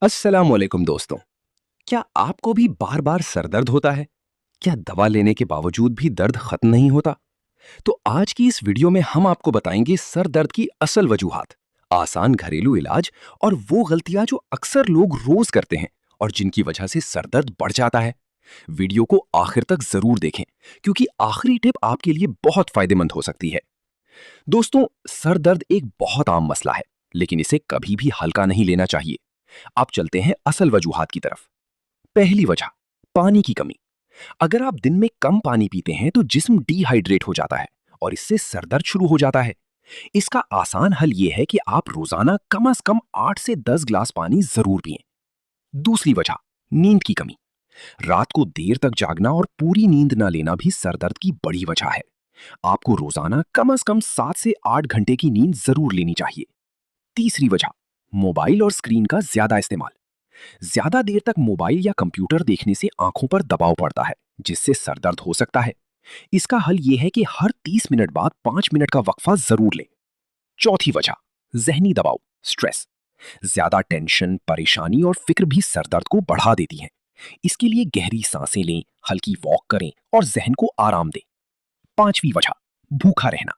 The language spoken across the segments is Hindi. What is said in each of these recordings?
अस्सलामुअलैकुम दोस्तों। क्या आपको भी बार बार सर दर्द होता है? क्या दवा लेने के बावजूद भी दर्द खत्म नहीं होता? तो आज की इस वीडियो में हम आपको बताएंगे सर दर्द की असल वजूहात, आसान घरेलू इलाज और वो गलतियां जो अक्सर लोग रोज करते हैं और जिनकी वजह से सर दर्द बढ़ जाता है। वीडियो को आखिर तक जरूर देखें, क्योंकि आखिरी टिप आपके लिए बहुत फायदेमंद हो सकती है। दोस्तों, सर दर्द एक बहुत आम मसला है, लेकिन इसे कभी भी हल्का नहीं लेना चाहिए। अब चलते हैं असल वजूहात की तरफ। पहली वजह, पानी की कमी। अगर आप दिन में कम पानी पीते हैं तो जिस्म डिहाइड्रेट हो जाता है और इससे सर दर्द शुरू हो जाता है। इसका आसान हल यह है कि आप रोजाना कम से कम 8 से 10 ग्लास पानी जरूर पिएं। दूसरी वजह, नींद की कमी। रात को देर तक जागना और पूरी नींद न लेना भी सर दर्द की बड़ी वजह है। आपको रोजाना कम से कम 7 से 8 घंटे की नींद जरूर लेनी चाहिए। तीसरी वजह, मोबाइल और स्क्रीन का ज्यादा इस्तेमाल। ज्यादा देर तक मोबाइल या कंप्यूटर देखने से आंखों पर दबाव पड़ता है, जिससे सर दर्द हो सकता है। इसका हल यह है कि हर 30 मिनट बाद 5 मिनट का वक्फा जरूर लें। चौथी वजह, जहनी दबाव, स्ट्रेस। ज्यादा टेंशन, परेशानी और फिक्र भी सर दर्द को बढ़ा देती हैं। इसके लिए गहरी सांसें लें, हल्की वॉक करें और जहन को आराम दें। पांचवी वजह, भूखा रहना।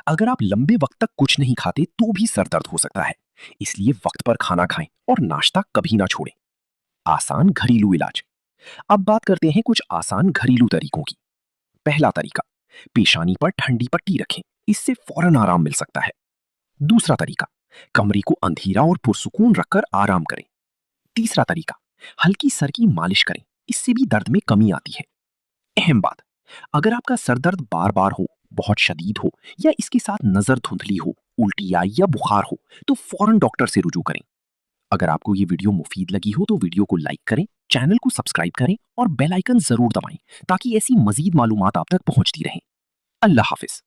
अगर आप लंबे वक्त तक कुछ नहीं खाते तो भी सर दर्द हो सकता है। इसलिए वक्त पर खाना खाएं और नाश्ता कभी ना छोड़ें। आसान घरेलू इलाज। अब बात करते हैं कुछ आसान घरेलू तरीकों की। पहला तरीका, पेशानी पर ठंडी पट्टी रखें, इससे फौरन आराम मिल सकता है। दूसरा तरीका, कमरे को अंधेरा और पुरसुकून रखकर आराम करें। तीसरा तरीका, हल्की सर की मालिश करें, इससे भी दर्द में कमी आती है। अहम बात, अगर आपका सर दर्द बार बार हो, बहुत शदीद हो या इसके साथ नजर धुंधली हो, उल्टी आई या बुखार हो, तो फौरन डॉक्टर से रुजू करें। अगर आपको ये वीडियो मुफीद लगी हो तो वीडियो को लाइक करें, चैनल को सब्सक्राइब करें और बेल आइकन जरूर दबाएं, ताकि ऐसी मजीद मालूमात आप तक पहुंचती रहें। अल्लाह हाफिज।